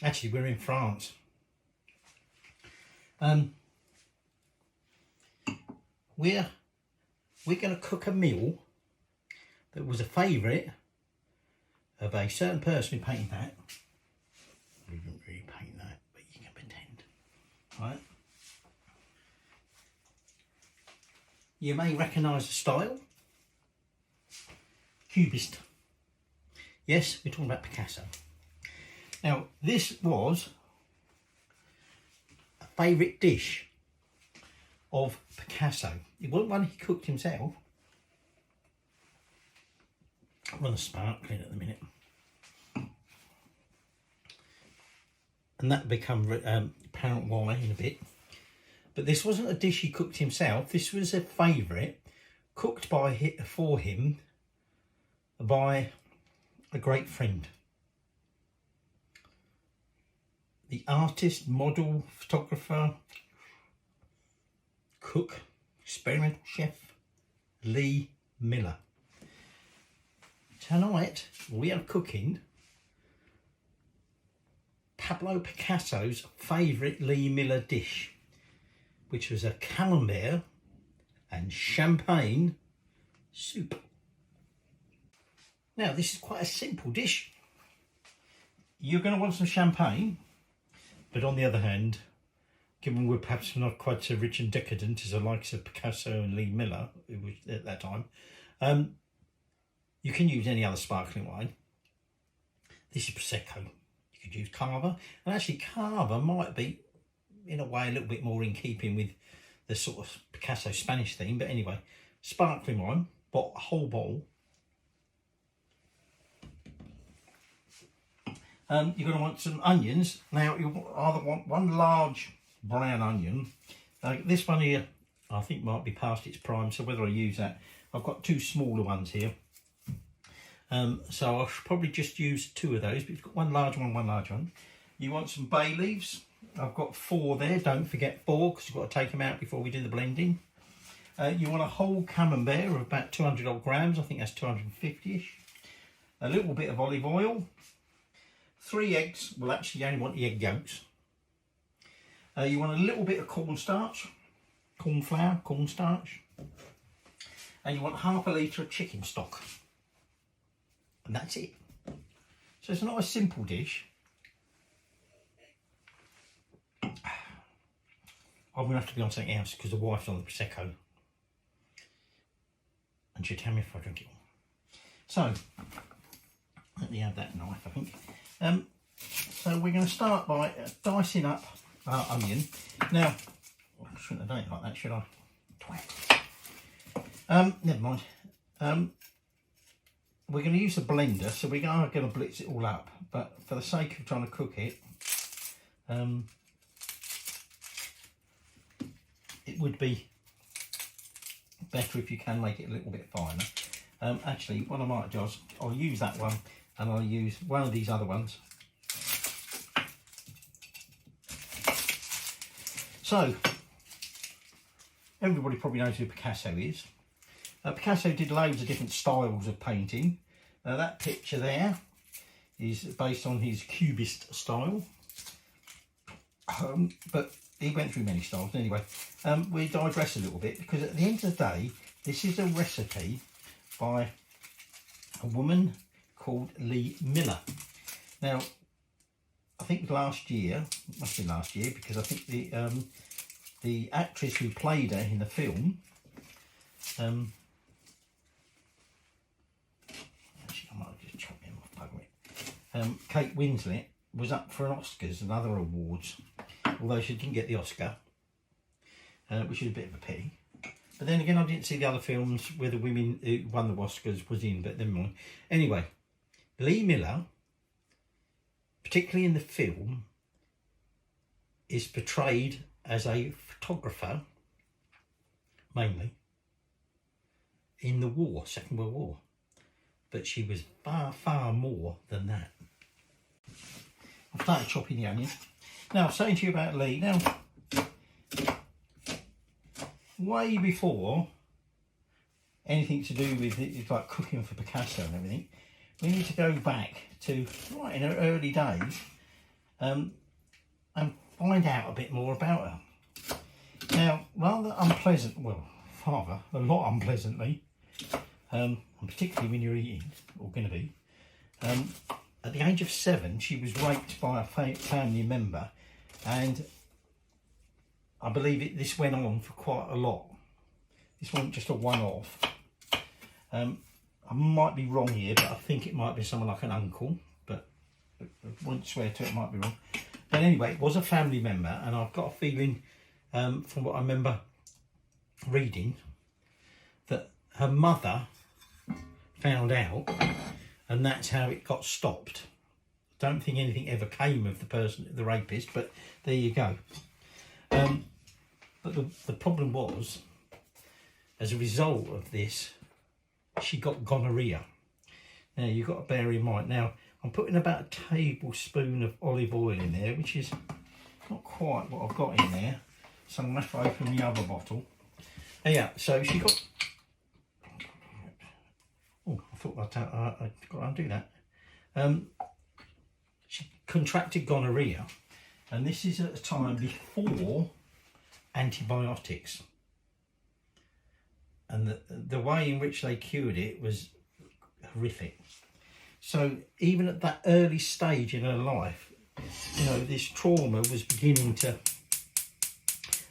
Actually, we're in France. We're going to cook a meal that was a favourite of a certain person who painted that. We didn't really paint that, but you can pretend, right? You may recognise the style. Cubist. Yes, we're talking about Picasso. Now, this was a favourite dish of Picasso. It wasn't one he cooked himself. I'm rather sparkling at the minute. And that'll become apparent why in a bit. But this wasn't a dish he cooked himself. This was a favourite cooked for him by a great friend. The artist, model, photographer, cook, experimental chef, Lee Miller. Tonight we are cooking Pablo Picasso's favourite Lee Miller dish, which was a camembert and champagne soup. Now, this is quite a simple dish. You're going to want some champagne, but on the other hand, given we're perhaps not quite so rich and decadent as the likes of Picasso and Lee Miller, who was at that time, you can use any other sparkling wine. This is Prosecco. You could use Cava, and actually Cava might be, in a way, a little bit more in keeping with the sort of Picasso Spanish theme, but anyway, sparkling wine, a whole bottle. You're going to want some onions. Now, you either want one large brown onion. This one here, I think, might be past its prime, so whether I use that, I've got two smaller ones here. So I should probably just use two of those, but you've got one large one, one large one. You want some bay leaves. I've got 4 there. Don't forget 4, because you've got to take them out before we do the blending. You want a whole camembert of about 200 odd grams. I think that's 250-ish. A little bit of olive oil. 3 eggs. Well, actually, you only want the egg yolks. You want a little bit of cornstarch, cornflour, cornstarch. And you want half a litre of chicken stock. And that's it. So it's not a simple dish. I'm going to have to be on something else because the wife's on the Prosecco. And she'll tell me if I drink it all. So, let me have that knife, I think. So we're going to start by dicing up our onion. Now, I shouldn't have done it like that, should I? Twat. Never mind. We're going to use the blender, so we are going to blitz it all up. But for the sake of trying to cook it, it would be better if you can make it a little bit finer. Actually, what I might do is I'll use that one, and I'll use one of these other ones. So, everybody probably knows who Picasso is. Picasso did loads of different styles of painting. That picture there is based on his Cubist style. But he went through many styles anyway. We digress a little bit because at the end of the day, this is a recipe by a woman called Lee Miller. Now, I think last year, must be last year, because I think the actress who played her in the film, actually I might have just chopped him off, bugger it. Kate Winslet was up for an Oscars and other awards, although she didn't get the Oscar, which is a bit of a pity. But then again, I didn't see the other films where the women who won the Oscars was in, but never mind. Anyway, Lee Miller, particularly in the film, is portrayed as a photographer, mainly, in the war, Second World War. But she was far, far more than that. I've started chopping the onion. Now, I was saying to you about Lee. Now, way before anything to do with it, like cooking for Picasso and everything, we need to go back to right in her early days. and find out a bit more about her. Now, rather unpleasant, well, rather a lot unpleasantly, and particularly when you're eating, or going to be, at the age of 7, she was raped by a family member, and I believe this went on for quite a lot. This wasn't just a one-off. I might be wrong here, but I think it might be someone like an uncle, but I wouldn't swear to it, it might be wrong. But anyway, it was a family member, and I've got a feeling, from what I remember reading, that her mother found out, and that's how it got stopped. Don't think anything ever came of the person, the rapist, but there you go. But the problem was, as a result of this, she got gonorrhea. Now, you've got to bear in mind, now, I'm putting about a tablespoon of olive oil in there, which is not quite what I've got in there. So I'm going to have to open the other bottle. Yeah, so she got... Oh, I thought I'd got to undo that. She contracted gonorrhea, and this is at a time before antibiotics. And the way in which they cured it was horrific. So even at that early stage in her life, you know, this trauma was beginning to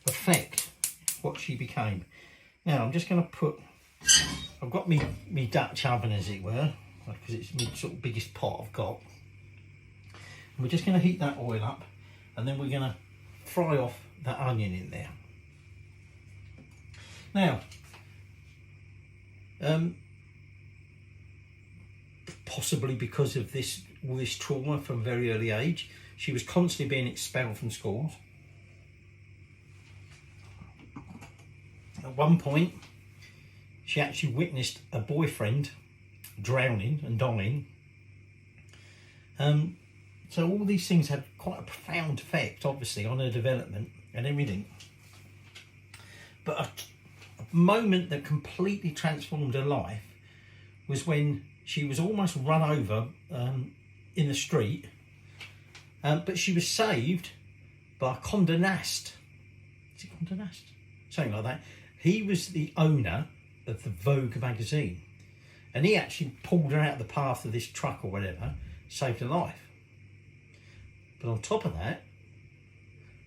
affect what she became. Now I'm just going to put, I've got me Dutch oven, as it were, because it's the sort of biggest pot I've got. And we're just going to heat that oil up, and then we're going to fry off that onion in there. Now, possibly because of all this trauma from a very early age, she was constantly being expelled from schools. At one point, she actually witnessed a boyfriend drowning and dying. So all these things had quite a profound effect, obviously, on her development and everything. But a moment that completely transformed her life was when she was almost run over in the street, but she was saved by Condé Nast. Is it Condé Nast? Something like that. He was the owner of the Vogue magazine, and he actually pulled her out of the path of this truck or whatever, saved her life. But on top of that,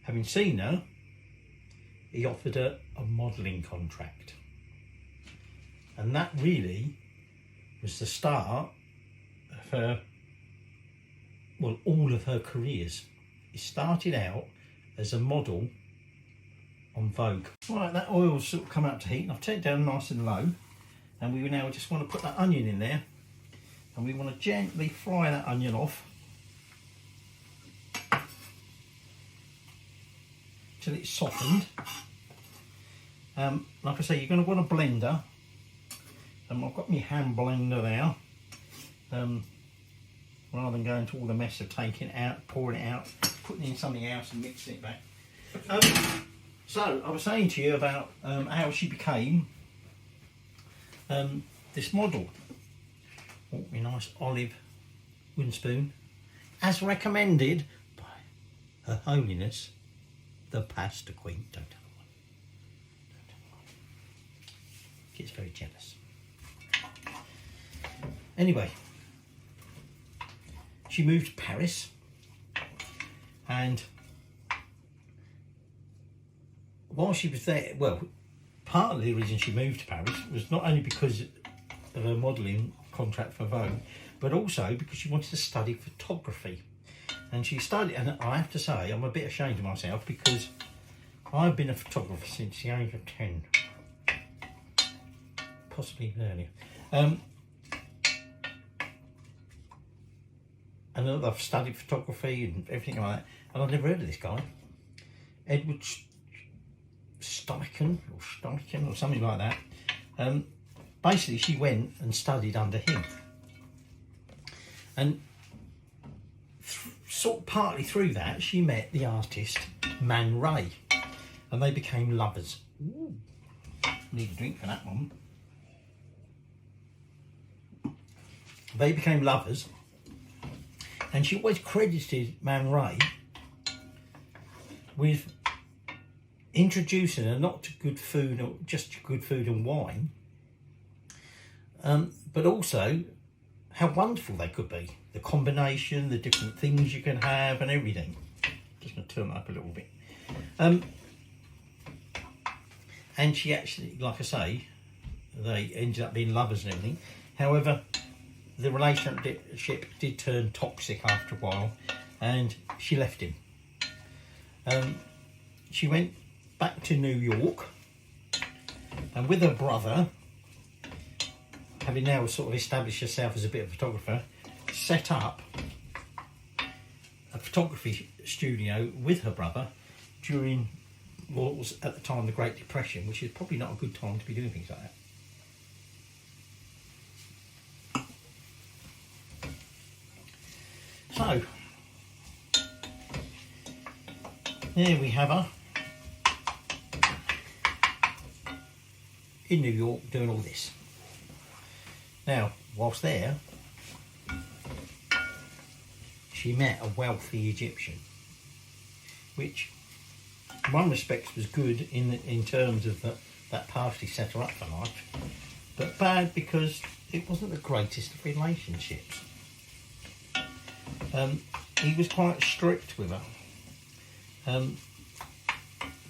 having seen her, he offered her a modelling contract. And that really was the start of her, well, all of her careers. It started out as a model on Vogue. Right, that oil's sort of come out to heat, and I've turned it down nice and low. And we now just want to put that onion in there, and we want to gently fry that onion off till it's softened. Like I say, you're going to want a blender. I've got my hand blender there. Rather than going to all the mess of taking it out, pouring it out, putting in something else and mixing it back. So I was saying to you about how she became this model. Oh, my nice olive wooden spoon, as recommended by Her Holiness the Pasta Queen. Don't tell her. Don't tell her. Gets very jealous. Anyway, she moved to Paris, and while she was there, well, part of the reason she moved to Paris was not only because of her modelling contract for Vogue, but also because she wanted to study photography. And she studied, and I have to say, I'm a bit ashamed of myself because I've been a photographer since the age of 10, possibly even earlier. And I've studied photography and everything like that, and I've never heard of this guy, Edward Steichen or something like that. Basically, she went and studied under him, and sort of partly through that, she met the artist Man Ray, and they became lovers. Ooh, need a drink for that one. They became lovers, and she always credited Man Ray with introducing her not to good food or just good food and wine, but also how wonderful they could be. The combination, the different things you can have and everything. Just going to turn it up a little bit. And she actually, like I say, they ended up being lovers and everything. However, the relationship did turn toxic after a while and she left him. She went back to New York and with her brother, having now sort of established herself as a bit of a photographer, set up a photography studio with her brother during what was at the time the Great Depression, which is probably not a good time to be doing things like that. So, there we have her in New York doing all this. Now, whilst there, she met a wealthy Egyptian, which in one respect was good in terms of that partially set her up for life, but bad because it wasn't the greatest of relationships. He was quite strict with her,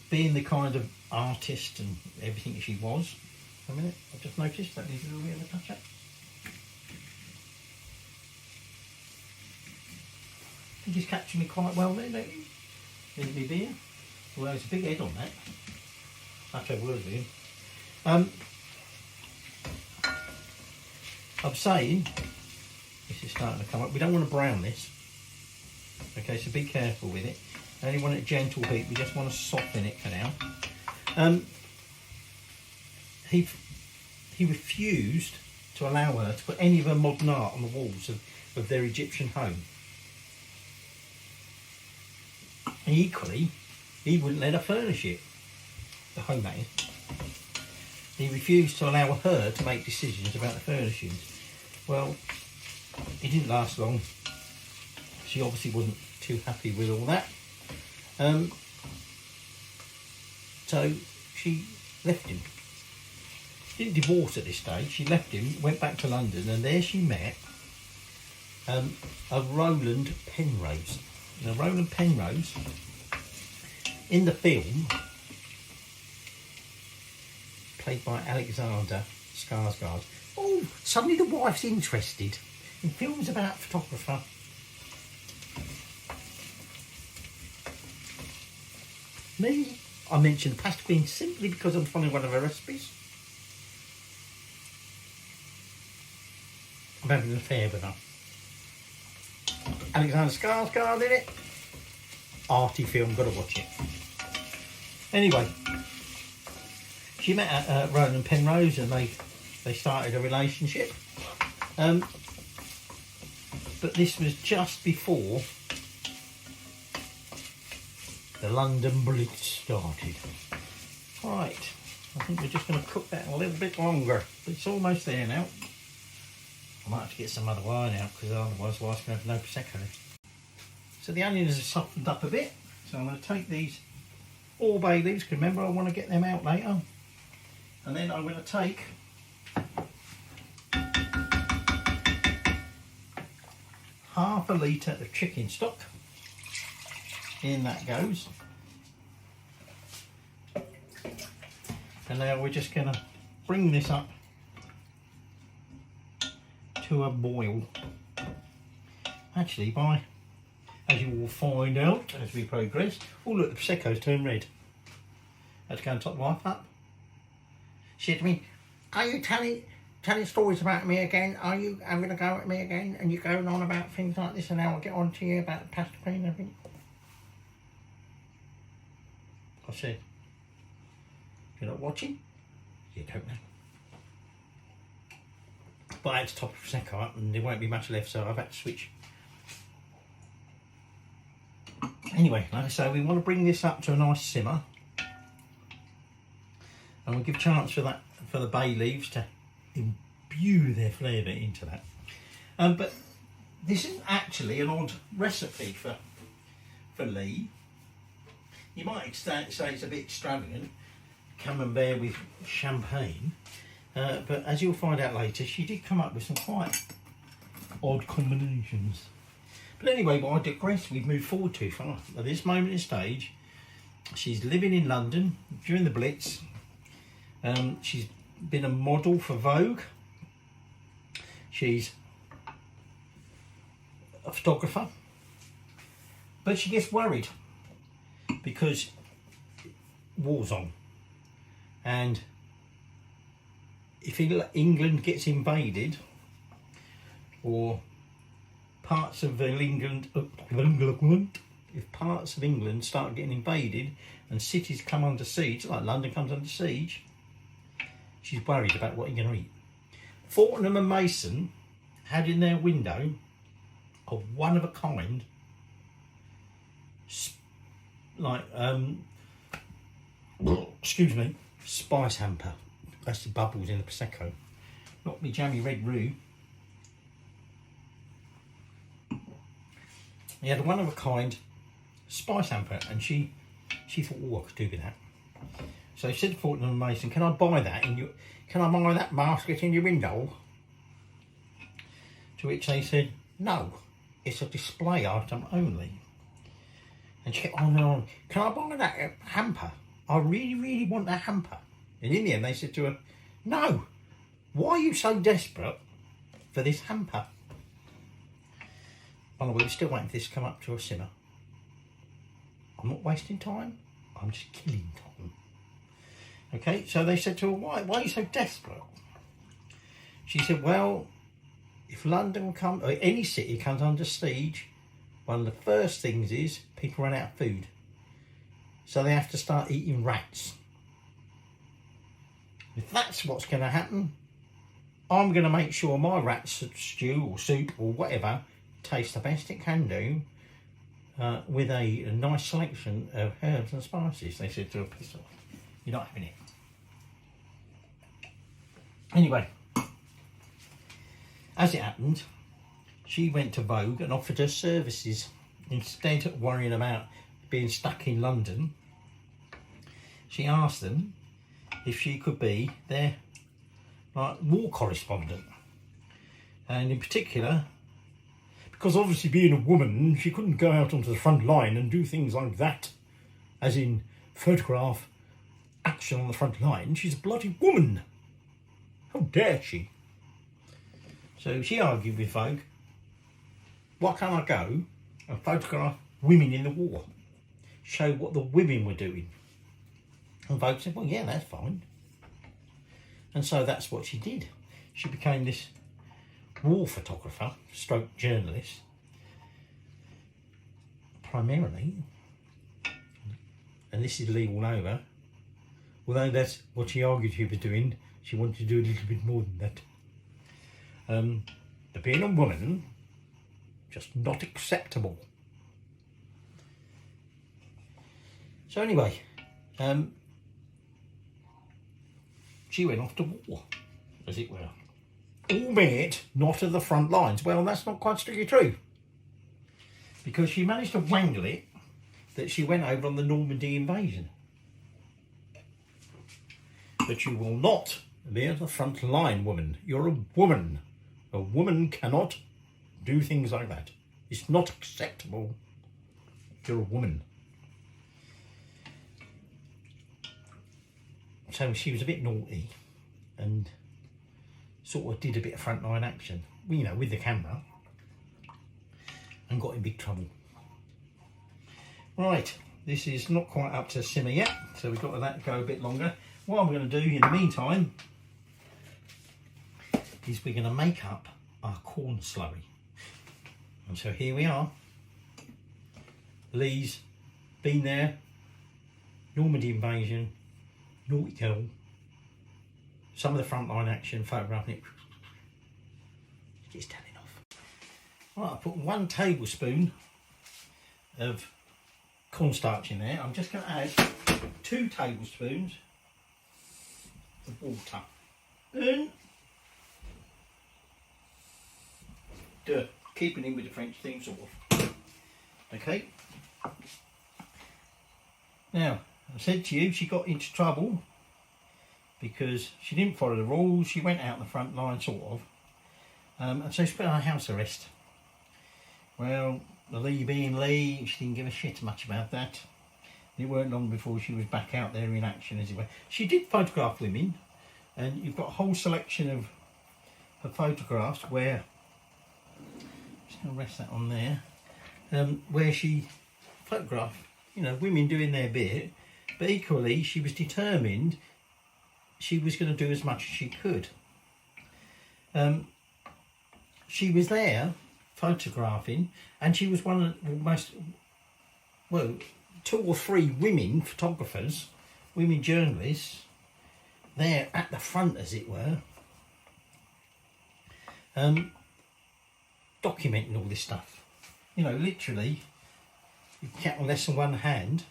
being the kind of artist and everything she was. A minute, I've just noticed that needs a little bit of a touch up. I think he's capturing me quite well there, don't you? There's my beer. Well, there's a big head on that. I have to have words with him. I'm saying, this is starting to come up, we don't want to brown this. Okay, so be careful with it. I only want it gentle heat, we just want to soften it for now. He refused to allow her to put any of her modern art on the walls of their Egyptian home. And equally, he wouldn't let her furnish it, the home that is. He refused to allow her to make decisions about the furnishings. Well, it didn't last long. She obviously wasn't too happy with all that. So she left him. Didn't divorce at this stage. She left him, went back to London, and there she met a Roland Penrose. Now, Roland Penrose, in the film, played by Alexander Skarsgård. Oh, suddenly the wife's interested in films about photographer. Me, I mentioned pasta queen simply because I'm following one of her recipes. I'm having an affair with her. Alexander Skarsgård in it. Arty film, gotta watch it. Anyway, she met Roland Penrose and they started a relationship. But this was just before the London Blitz started. Right, I think we're just going to cook that a little bit longer. It's almost there now. I might have to get some other wine out because otherwise the wife's going to have no Prosecco. So the onions have softened up a bit. So I'm going to take these all bay leaves, because remember I want to get them out later. And then I'm going to take half a litre of chicken stock. In that goes. And now we're just going to bring this up to a boil. Actually, as you will find out as we progress. Oh look, the Prosecco's turned red. Let's go and top the wife up. She said to me, are you telling stories about me again? Are you having a go at me again? And you're going on about things like this, and now I'll get on to you about the pasta queen and everything. I said, you're not watching? You don't know. But I had to top the Prosecco up and there won't be much left, so I've had to switch. Anyway, like I say, we want to bring this up to a nice simmer. And we'll give a chance for the bay leaves to imbue their flavour into that. But this isn't actually an odd recipe for Lee. You might say it's a bit extravagant, Camembert with champagne, but as you'll find out later, she did come up with some quite odd combinations. But anyway, I digress. We've moved forward too far. At this moment in stage, she's living in London during the Blitz. She's been a model for Vogue. She's a photographer, but she gets worried because war's on, and if England gets invaded, or parts of England, if parts of England start getting invaded and cities come under siege, like London comes under siege, she's worried about what you're going to eat. Fortnum and Mason had in their window a one-of-a-kind, excuse me, spice hamper. That's the bubbles in the Prosecco. Not me jammy red roux. He had a one-of-a-kind spice hamper, and she thought, oh, I could do with that. So she said to Fortnum and Mason, can I buy that can I buy that basket in your window? To which they said, no, it's a display item only. And she kept on and on, can I buy that hamper? I really, really want that hamper. And in the end they said to her, no, why are you so desperate for this hamper? By the way, we're still waiting for this to come up to a simmer. I'm not wasting time, I'm just killing time. Okay, so they said to her, why are you so desperate? She said, well, if London or any city comes under siege, one of the first things is people run out of food. So they have to start eating rats. If that's what's going to happen, I'm going to make sure my rat stew or soup or whatever tastes the best it can do, with a nice selection of herbs and spices. They said to her, piss off, you're not having it. Anyway, as it happened, she went to Vogue and offered her services. Instead of worrying about being stuck in London, she asked them if she could be their war correspondent. And in particular, because obviously being a woman, she couldn't go out onto the front line and do things like that, as in photograph action on the front line. She's a bloody woman. How dare she? So she argued with Vogue, why can't I go and photograph women in the war? Show what the women were doing. And Vogue said, well, yeah, that's fine. And so that's what she did. She became this war photographer, stroke journalist, primarily, and this is legal over, although that's what she argued she was doing, she wanted to do a little bit more than that. But being a woman, just not acceptable. So anyway, she went off to war, as it were. Albeit not at the front lines. Well, that's not quite strictly true, because she managed to wangle it that she went over on the Normandy invasion. But you will not be at the front line, woman. You're a woman. A woman cannot do things like that. It's not acceptable. You're a woman. So she was a bit naughty and sort of did a bit of frontline action, you know, with the camera, and got in big trouble. Right, this is not quite up to simmer yet, so we've got to let it go a bit longer. What I'm going to do in the meantime is we're going to make up our corn slurry. And so here we are. Lee's been there, Normandy invasion, naughty girl, some of the frontline action, photographing it. It's telling off. Right, I put 1 tablespoon of cornstarch in there. I'm just going to add 2 tablespoons of water. And keeping in with the French theme, sort of. Okay. Now, I said to you, she got into trouble because she didn't follow the rules. She went out the front line, sort of. And so she put on house arrest. Well, the Lee being Lee, she didn't give a shit much about that. It weren't long before she was back out there in action, as it were. She did photograph women, and you've got a whole selection of her photographs where, just going to rest that on there, where she photographed, you know, women doing their bit, but equally she was determined she was going to do as much as she could. She was there photographing, and she was one of the most, well, 2 or 3 women photographers, women journalists, there at the front, as it were, documenting all this stuff. You know, literally, you can count on less than one hand,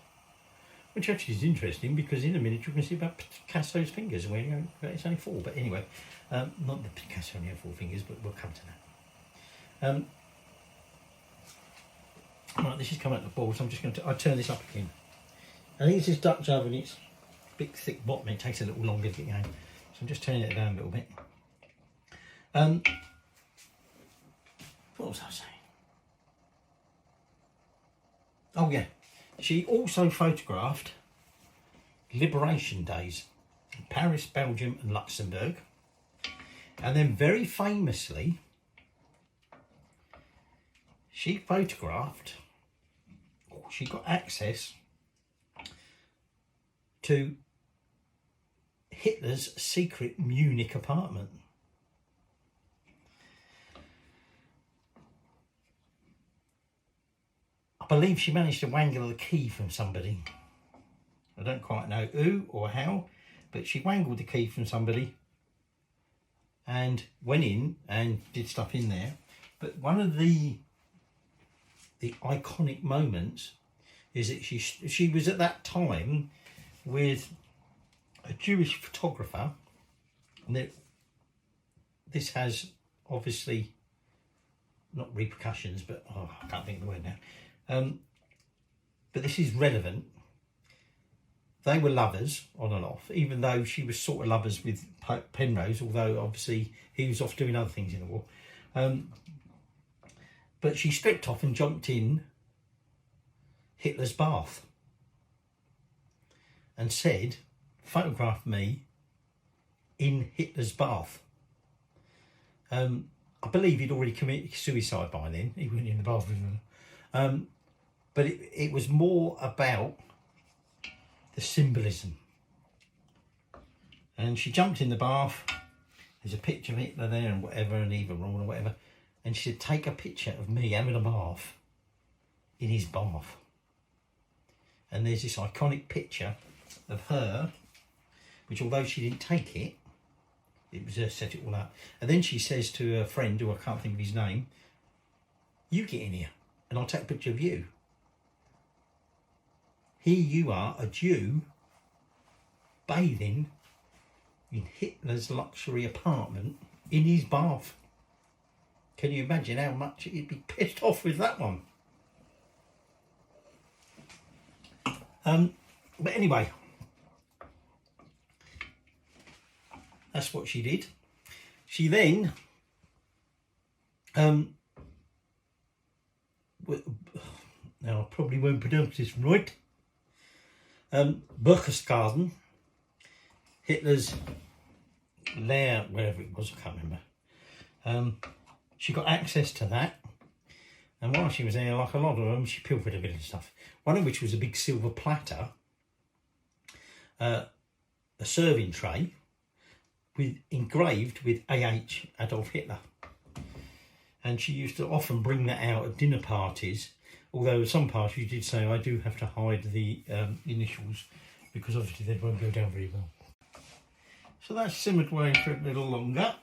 which actually is interesting because in a minute you can see about Picasso's fingers. Well, you know, it's only 4, but anyway, not that Picasso only had 4 fingers, but we'll come to that. Right, this is coming out the bowl, so I'm just going to, I'll turn this up again. I think this is Dutch oven, it's big thick bottom, it takes a little longer to get going. So I'm just turning it down a little bit. What was I saying? Oh yeah, she also photographed Liberation Days in Paris, Belgium and Luxembourg. And then very famously, she photographed, she got access to Hitler's secret Munich apartment. I believe she managed to wangle the key from somebody. I don't quite know who or how, but she wangled the key from somebody and went in and did stuff in there. But one of the iconic moments is that she was at that time with a Jewish photographer, and this has obviously not repercussions, but I can't think of the word now. But this is relevant. They were lovers on and off, even though she was sort of lovers with Penrose, although obviously he was off doing other things in the war. But she stripped off and jumped in Hitler's bath and said, photograph me in Hitler's bath. I believe he'd already committed suicide by then. He went in the bathroom. But it was more about the symbolism. And she jumped in the bath. There's a picture of Hitler there and whatever, and Eva Braun or whatever. And she said, take a picture of me having a bath in his bath. And there's this iconic picture of her, which although she didn't take it, it was her set it all up. And then she says to her friend, who I can't think of his name, you get in here and I'll take a picture of you. Here you are, a Jew, bathing in Hitler's luxury apartment in his bath. Can you imagine how much he'd be pissed off with that one? But anyway, that's what she did. She then, now I probably won't pronounce this right, Berchtesgaden, Hitler's lair, wherever it was, I can't remember. She got access to that, and while she was there, like a lot of them, she pilfered a bit of stuff. One of which was a big silver platter, a serving tray, engraved with AH, Adolf Hitler. And she used to often bring that out at dinner parties, although at some parties she did say, I do have to hide the initials, because obviously they won't go down very well. So that's simmered away for a little longer.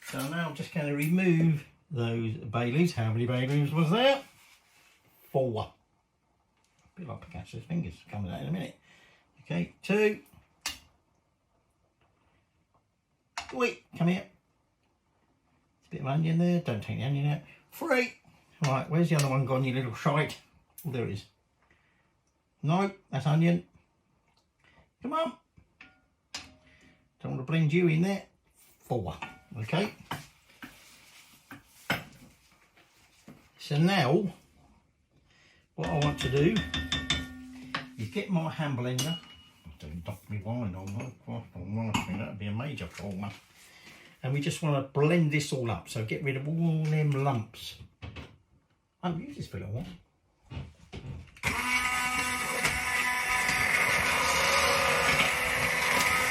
So now I'm just going to remove those bay leaves. How many bay leaves was there? 4. A bit like Picasso's fingers. Come to that in a minute. Okay, 2. Wait, come here. There's a bit of onion there. Don't take the onion out. 3. Right, where's the other one gone, you little shite? Oh, there it is. No, that's onion. Come on. Don't want to blend you in there. 4. Okay. So now, what I want to do is get my hand blender. Don't knock me wine on that. That'd be a major problem. And we just want to blend this all up. So get rid of all them lumps. I haven't used this for a while.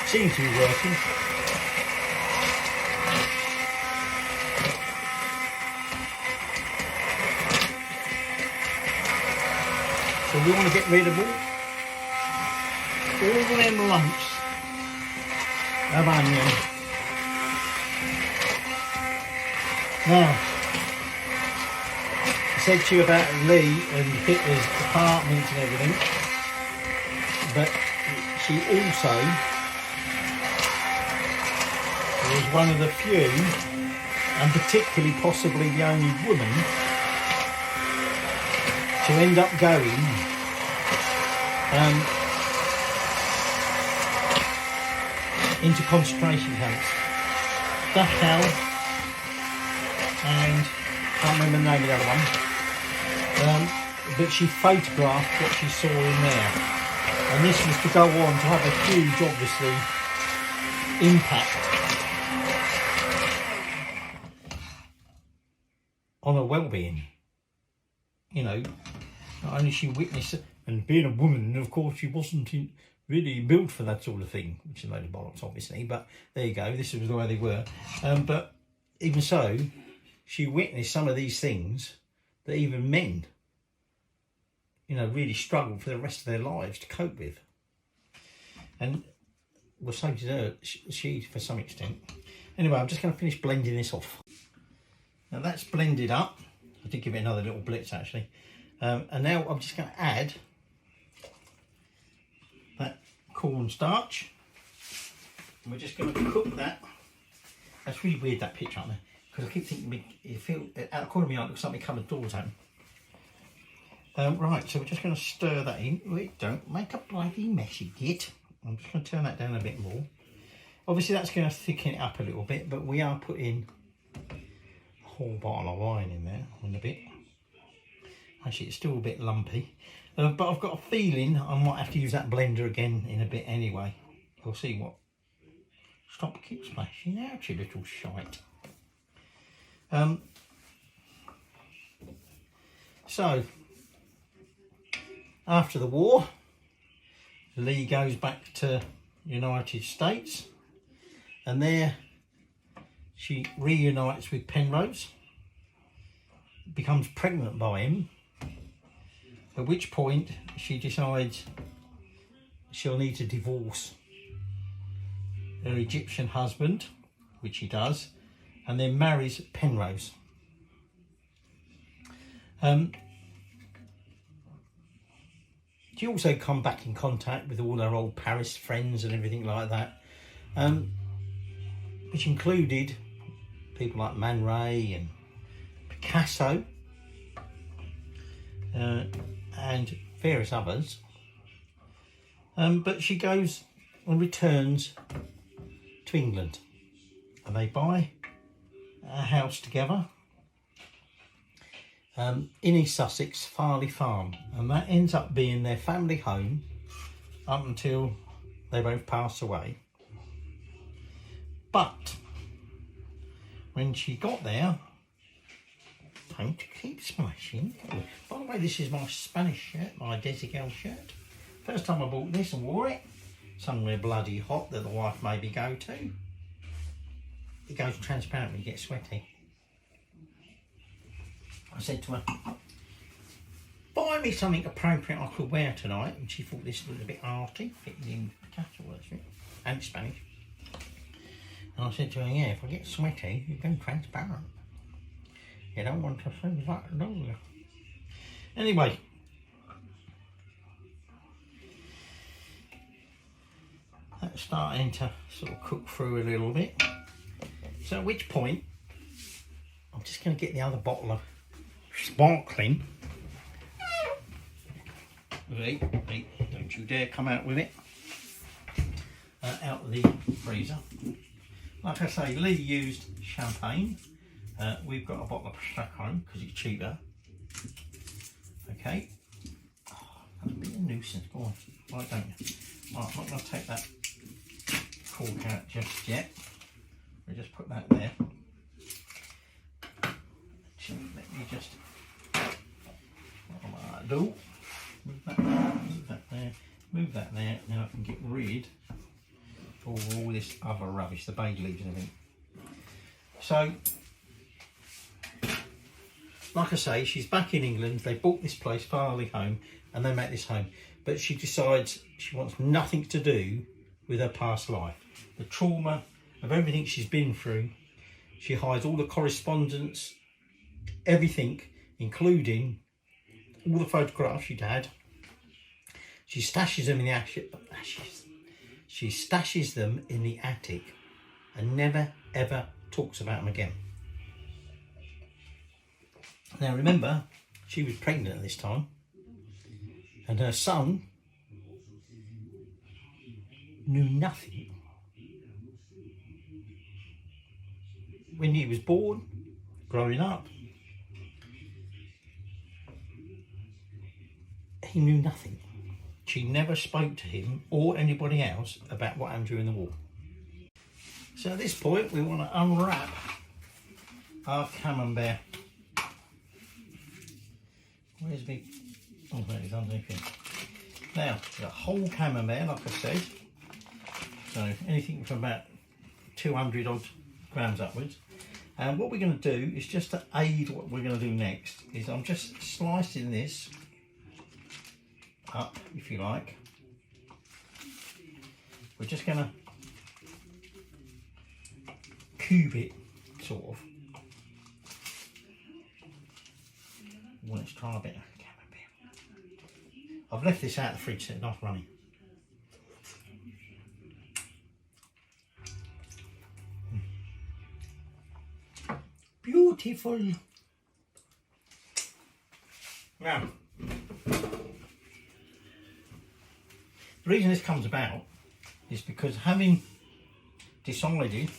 Seems to be working. So we want to get rid of all them lumps of onion. Now, I said to you about Lee and Hitler's apartments and everything, but she also was one of the few, and particularly possibly the only woman, to end up going into concentration camps. Dachau, and I can't remember the name of the other one, but she photographed what she saw in there, and this was to go on to have a huge, obviously, impact on her well-being. You know, not only she witnessed it, and being a woman, of course, she wasn't really built for that sort of thing, which is a load of bollocks, obviously, but there you go, this was the way they were. But even so, she witnessed some of these things that even men, you know, really struggle for the rest of their lives to cope with. And, well, so did her, she for some extent. Anyway, I'm just going to finish blending this off. Now that's blended up. I did give it another little blitz actually. And now I'm just going to add that cornstarch. And we're just going to cook that. That's really weird, that picture, aren't they? Because I keep thinking, you feel, out of the corner of my eye, it looks like my cupboard door's open. Right, so we're just going to stir that in. Wait, don't make a bloody mess, you git. I'm just going to turn that down a bit more. Obviously that's going to thicken it up a little bit, but we are putting a whole bottle of wine in there in a bit. Actually, it's still a bit lumpy, but I've got a feeling I might have to use that blender again in a bit anyway. We'll see what. Stop, keep splashing out, you little shite. So, after the war, Lee goes back to United States, and there she reunites with Penrose, becomes pregnant by him, at which point she decides she'll need to divorce her Egyptian husband, which she does, and then marries Penrose. She also come back in contact with all her old Paris friends and everything like that, which included people like Man Ray and Picasso, and various others. But she goes and returns to England, and they buy a house together in East Sussex, Farley Farm, and that ends up being their family home up until they both pass away. But when she got there, don't keep smashing. By the way, this is my Spanish shirt, my Desigal shirt. First time I bought this and wore it, somewhere bloody hot that the wife made me go to. It goes transparent when you get sweaty. I said to her, buy me something appropriate I could wear tonight, and she thought this was a bit arty, fitting in Picasso words, and Spanish. And I said to her, yeah, if I get sweaty, you go transparent. You don't want to see that, do you? Anyway, that's starting to sort of cook through a little bit. So at which point, I'm just going to get the other bottle of sparkling. Hey, don't you dare come out with it. out of the freezer. Like I say, Lee used champagne. We've got a bottle of Prosecco because it's cheaper. Okay. Oh, that's a bit of a nuisance. Go on. Why don't you? Right, I'm not going to take that cork out just yet. We'll just put that there. Let me just. What am I going to do? Move that there, move that there, move that there. Now I can get rid of all this other rubbish, the bay leaves and everything. So, like I say, she's back in England. They bought this place, Farley Home, and they make this home. But she decides she wants nothing to do with her past life. The trauma of everything she's been through. She hides all the correspondence, everything, including all the photographs she'd had. She stashes them in the ashes. She stashes them in the attic and never ever talks about them again. Now remember, she was pregnant at this time, and her son knew nothing. When he was born, growing up, he knew nothing. She never spoke to him or anybody else about what happened during the war. So at this point, we want to unwrap our camembert. Where's me? Oh, there it is underneath it. Now, the whole camembert, like I said, so anything from about 200 odd grams upwards. And what we're going to do is, just to aid what we're going to do next, is I'm just slicing this up, if you like. We're just going to cube it, sort of. Let's try a bit of camembert. I've left this out of the fridge so it's not running. Beautiful. Now, the reason this comes about is because, having decided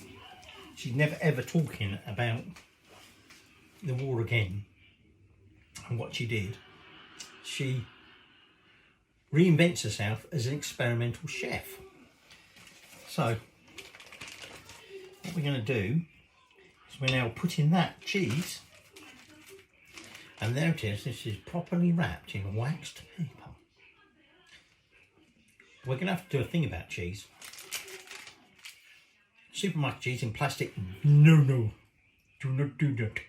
she's never ever talking about the war again and what she did, she reinvents herself as an experimental chef. So what we're going to do is, we're now putting that cheese, and there it is. This is properly wrapped in waxed paper. We're going to have to do a thing about cheese. Supermarket cheese in plastic, no, do not do that.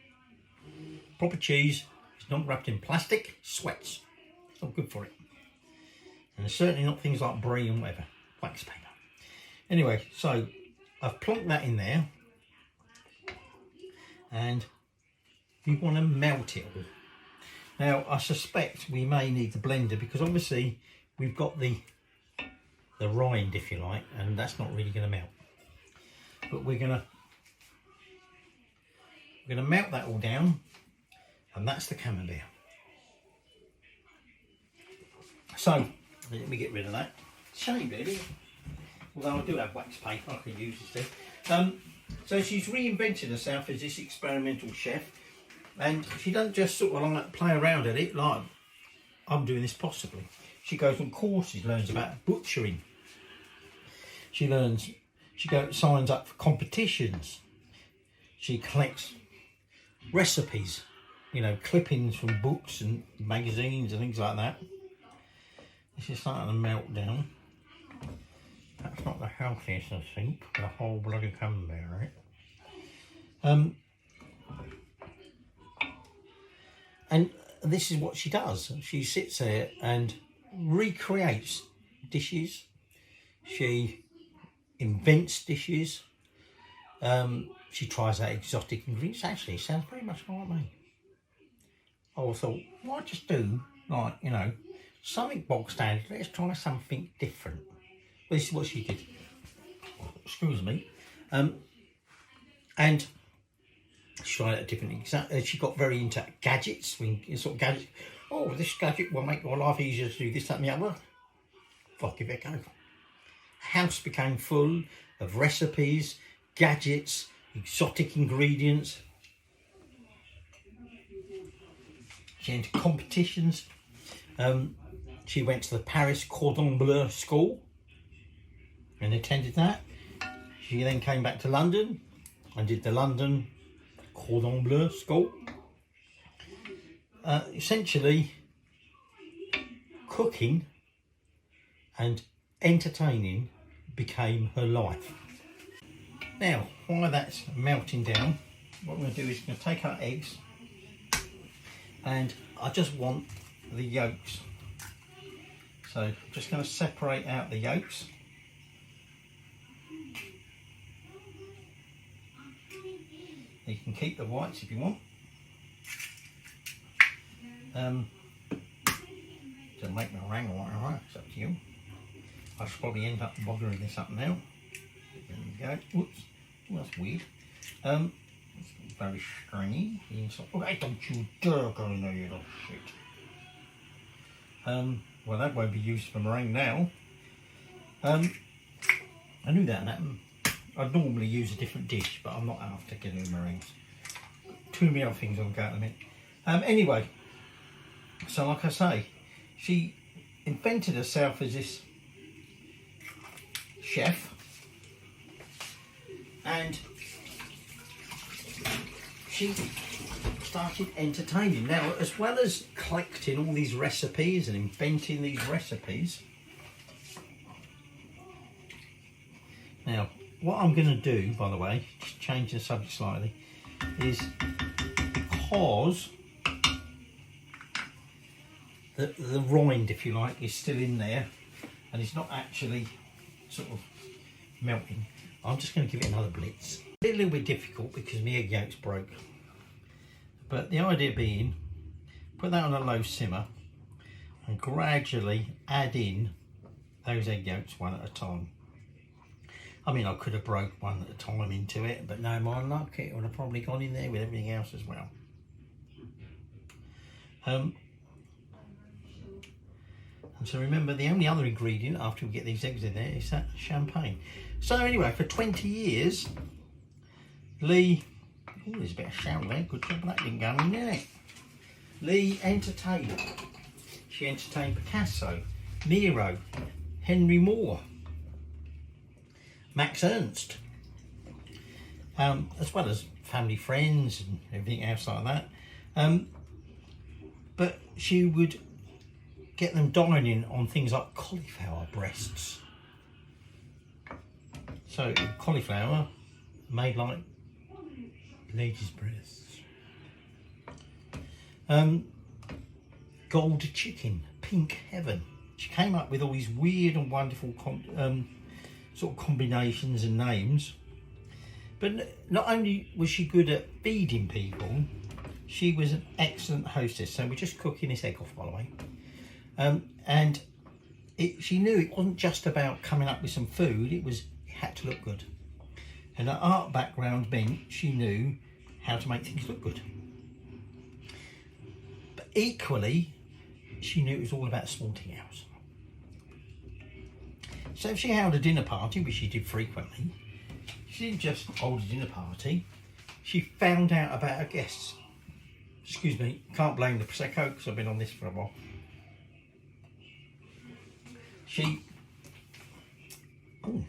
Proper cheese is not wrapped in plastic, sweats. It's not good for it. And it's certainly not things like brie and whatever, wax paper. Anyway, so I've plonked that in there, and you want to melt it all. Now, I suspect we may need the blender, because obviously we've got the rind, if you like, and that's not really going to melt. But we're going to melt that all down, and that's the camembert. So let me get rid of that. Shame really, although I do have wax paper I can use instead. So she's reinvented herself as this experimental chef, and she doesn't just sort of like play around at it like I'm doing this possibly. She goes on courses, learns about butchering. She signs up for competitions. She collects recipes, you know, clippings from books and magazines and things like that. This is starting to melt down. That's not the healthiest of soup, the whole bloody camembert, right? And this is what she does. She sits there and recreates dishes. She invents dishes. She tries out exotic ingredients. Actually, it sounds pretty much like me. I thought, why just do, like, you know, something bog standard? Let's try something different. Well, this is what she did. Excuse me. And she tried out different things. She got very into gadgets. Sort of gadgets. Oh, this gadget will make your life easier to do this, that, and the other. Fuck, give it a go. house became full of recipes, gadgets, exotic ingredients. She entered competitions. She went to the Paris Cordon Bleu school and attended that. She then came back to London and did the London Cordon Bleu school. Essentially, cooking and entertaining became her life. Now, while that's melting down, what I'm going to do is I'm going to take our eggs, and I just want the yolks. So I'm just going to separate out the yolks. You can keep the whites if you want. To make meringue or whatever, it's up to you. I should probably end up bothering this up now. There we go. Whoops. Oh, that's weird. It's very stringy. Oh, hey, don't you dare go in there, you little shit. Well, that won't be used for meringue now. I knew that happened. I'd normally use a different dish, but I'm not after getting meringues. Too many other things on the go at the minute. Anyway, so like I say, she invented herself as this chef, and she started entertaining. Now, as well as collecting all these recipes and inventing these recipes, now what I'm going to do, by the way, just change the subject slightly, is because the rind, if you like, is still in there and it's not actually sort of melting, I'm just going to give it another blitz. A little bit difficult because my egg yolks broke, but the idea being, put that on a low simmer and gradually add in those egg yolks one at a time. I mean, I could have broke one at a time into it, but no, my luck, it would have probably gone in there with everything else as well. And so remember, the only other ingredient after we get these eggs in there is that champagne. So anyway, for 20 years, Lee, oh, there's a bit of shout there, good job that didn't go in there. Lee entertained. She entertained Picasso, Miro, Henry Moore, Max Ernst, as well as family friends and everything else like that. But she would get them dining on things like cauliflower breasts. So cauliflower made like ladies' breasts. Gold chicken, pink heaven. She came up with all these weird and wonderful sort of combinations and names. But not only was she good at feeding people, she was an excellent hostess. So we're just cooking this egg off, by the way. And she knew it wasn't just about coming up with some food, it had to look good. And her art background meant she knew how to make things look good. But equally, she knew it was all about smalting house. So if she held a dinner party, which she did frequently, she didn't just hold a dinner party, she found out about her guests. Excuse me, can't blame the Prosecco because I've been on this for a while. She, oh,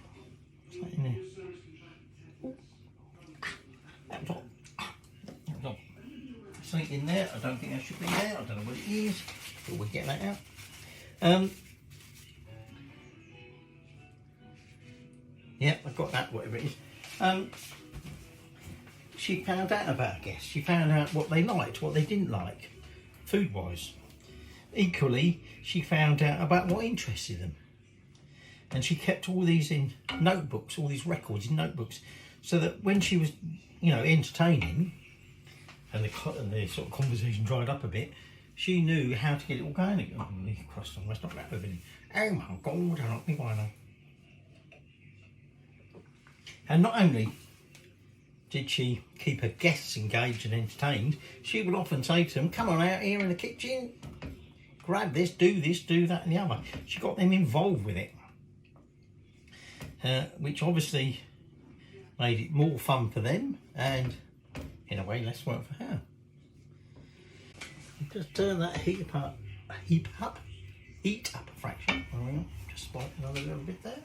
what's that in there? Oh, that was all. That was all. Something in there, I don't think that should be there, I don't know what it is, but we'll get that out. Yeah, I've got that, whatever it is. She found out about her guests. She found out what they liked, what they didn't like, food-wise. Equally, she found out about what interested them. And she kept all these in notebooks, all these records in notebooks, so that when she was, you know, entertaining, and the sort of conversation dried up a bit, she knew how to get it all going again. Oh, the croissant, let's not wrap everything. Oh my God, I don't think I know. And not only did she keep her guests engaged and entertained, she would often say to them, come on out here in the kitchen, grab this, do that and the other. She got them involved with it. which obviously made it more fun for them and in a way less work for her. Just turn that heat up a fraction. Just spike another little bit there.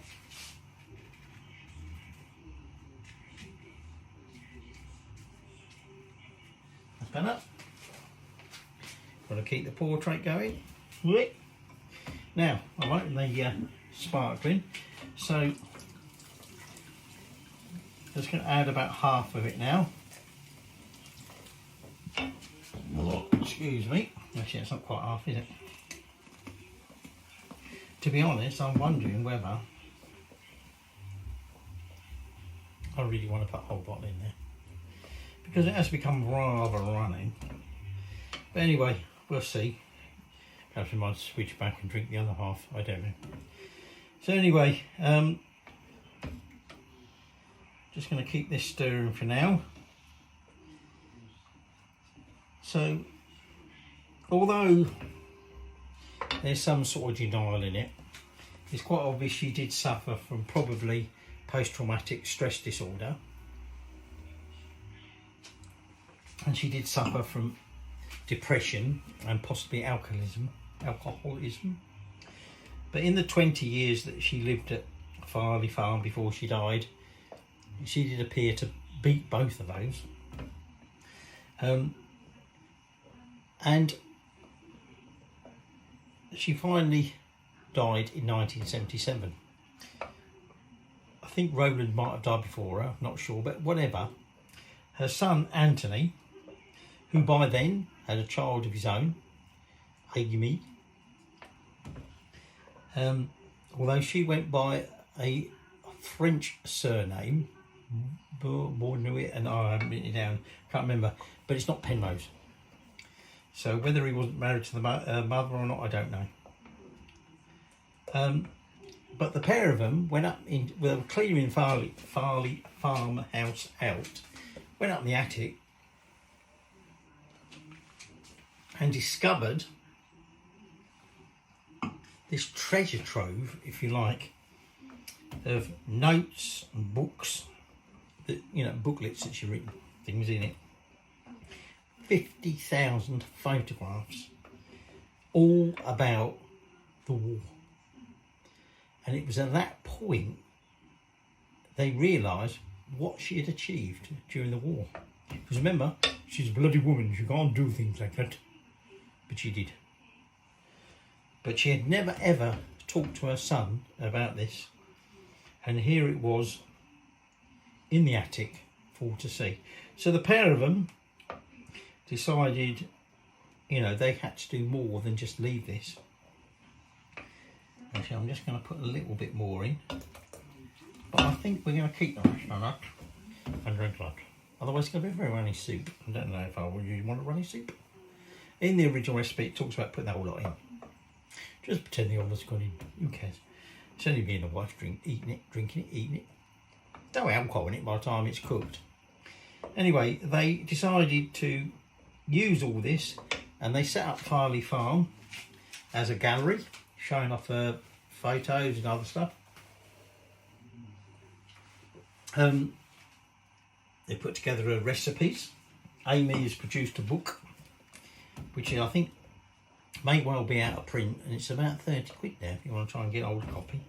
That's better. Got to keep the portrait going. Now I'm opening the sparkling, so just going to add about half of it now. Oh, excuse me. Actually, it's not quite half, is it? To be honest, I'm wondering whether I really want to put a whole bottle in there, because it has become rather running. But anyway, we'll see. Perhaps we might switch back and drink the other half. I don't know. So anyway, just going to keep this stirring for now. So, although there's some sort of denial in it, it's quite obvious she did suffer from probably post-traumatic stress disorder, and she did suffer from depression and possibly alcoholism. But in the 20 years that she lived at Farley Farm before she died, she did appear to beat both of those. And she finally died in 1977. I think Roland might have died before her, not sure, but whatever. Her son Anthony, who by then had a child of his own, Amy, although she went by a French surname, Bournuit, and I haven't written it down, can't remember, but it's not Penrose. So whether he wasn't married to the mother or not, I don't know. But the pair of them went up in, well, clearing Farley farmhouse out, went up in the attic and discovered this treasure trove, if you like, of notes and books, that, you know, booklets that she'd written, things in it. 50,000 photographs, all about the war. And it was at that point they realised what she had achieved during the war. Because remember, she's a bloody woman, she can't do things like that. But she did. But she had never ever talked to her son about this. And here it was in the attic for all to see. So the pair of them decided, you know, they had to do more than just leave this. Actually, I'm just going to put a little bit more in. But I think we're going to keep the rest of that and drink that. Otherwise it's going to be a very runny soup. I don't know if I really want a runny soup. In the original recipe it talks about putting that whole lot in. Just pretend the others got in. Who cares? It's only me and the wife eating it, drinking it, eating it. No alcohol in it by the time it's cooked. Anyway, they decided to use all this and they set up Farley Farm as a gallery, showing off photos and other stuff. They put together her recipes. Amy has produced a book, which I think may well be out of print, and it's about 30 quid now if you want to try and get an old copy,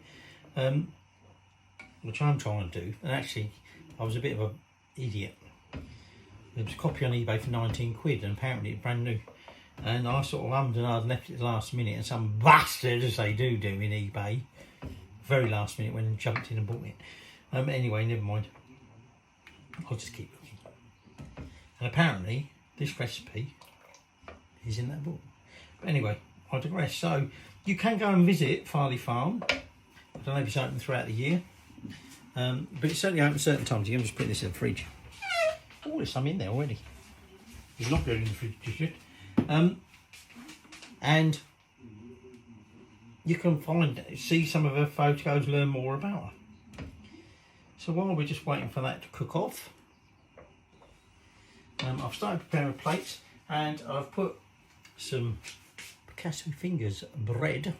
which I'm trying to do. And actually I was a bit of an idiot. There was a copy on eBay for 19 quid and apparently it's brand new, and I sort of ummed and I'd left it at the last minute, and some bastard, as they do in eBay, very last minute, went and jumped in and bought it. Anyway, never mind, I'll just keep looking. And apparently this recipe is in that book. But anyway, I digress. So you can go and visit Farley Farm. I don't know if it's open throughout the year, but it's certainly open certain times. You can just put this in the fridge. Oh, there's some in there already. There's not going in the fridge just yet. And you can see some of her photos, learn more about her. So while we're just waiting for that to cook off, I've started preparing plates, and I've put some Picasso fingers bread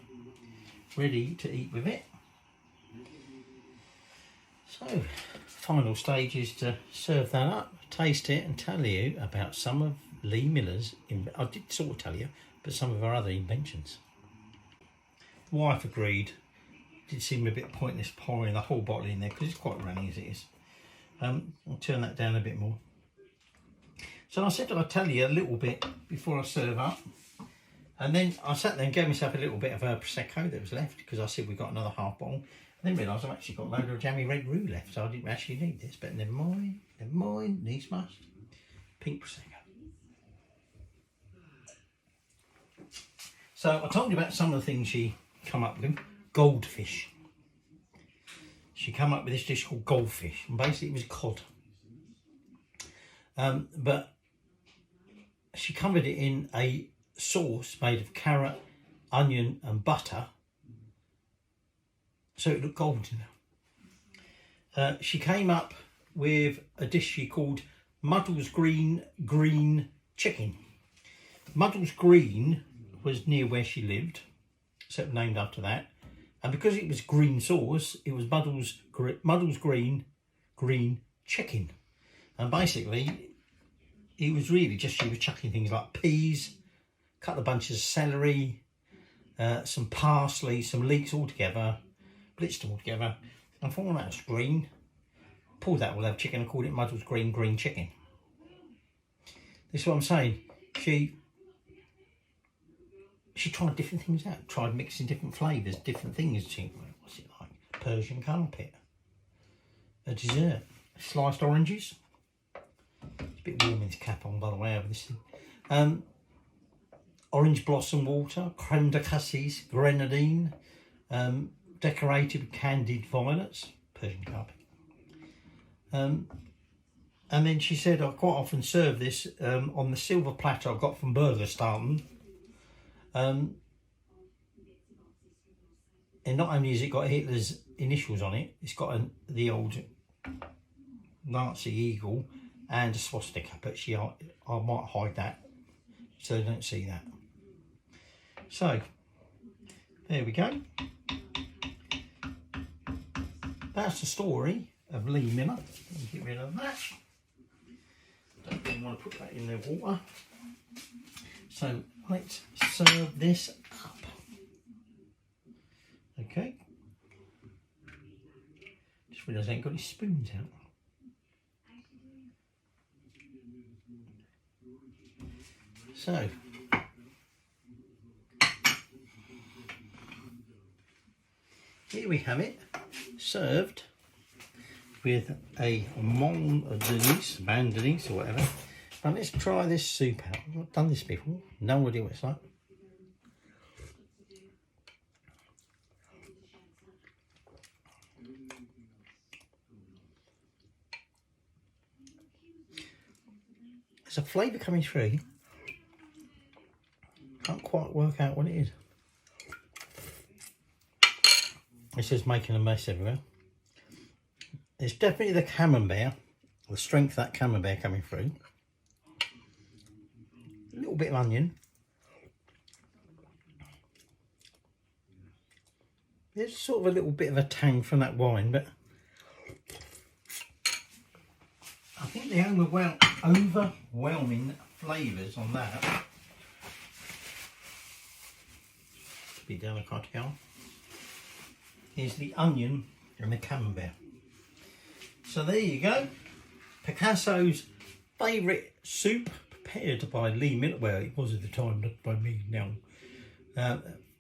ready to eat with it. So, final stage is to serve that up, taste it and tell you about some of Lee Miller's, I did sort of tell you, but some of her other inventions. Wife agreed. Did seem a bit pointless pouring the whole bottle in there because it's quite runny as it is. I'll turn that down a bit more. So I said I'd tell you a little bit before I serve up. And then I sat there and gave myself a little bit of a Prosecco that was left because I said we've got another half bottle. I then realised I've actually got a load of jammy red roux left, so I didn't actually need this, but never mind, needs must. Pink Prosecco. So I told you about some of the things she come up with. Goldfish. She came up with this dish called goldfish, and basically it was cod. But she covered it in a sauce made of carrot, onion and butter, so it looked golden. She came up with a dish she called Muddle's Green Chicken. Muddle's Green was near where she lived, so it was named after that. And because it was green sauce, it was Muddle's Green Chicken. And basically, it was really just, she was chucking things like peas, a couple of bunches of celery, some parsley, some leeks all together, blitzed them all together, and thought, well, that was green. Pulled that all over chicken and called it Muddle's Green Chicken. This is what I'm saying. She tried different things out, tried mixing different flavours, different things. What's it like? Persian carpet. A dessert. Sliced oranges. It's a bit warm in this cap on, by the way, over this thing. Orange blossom water, creme de cassis, grenadine, decorated with candied violets, Persian carpet. And then she said, I quite often serve this on the silver platter I got from Burger Starten. And not only has it got Hitler's initials on it, it's got the old Nazi eagle and a swastika, but I might hide that so they don't see that. So, there we go. That's the story of Lee Miller. Let me get rid of that. Don't really want to put that in the water. So let's serve this up. Okay. Just realised I ain't got any spoons out. So here we have it, served with a Denise or whatever. Now let's try this soup out. I've not done this before, no idea what it's like. There's a flavour coming through. Can't quite work out what it is. It's just making a mess everywhere. It's definitely the camembert, the strength of that camembert coming through. A little bit of onion. There's sort of a little bit of a tang from that wine, but I think the overwhelming flavours on that. A bit delicate, is the onion and the camembert. So there you go. Picasso's favourite soup, prepared by Lee Miller. Well, it was at the time, not by me now.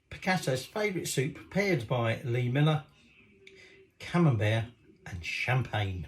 Picasso's favourite soup, prepared by Lee Miller, camembert and champagne.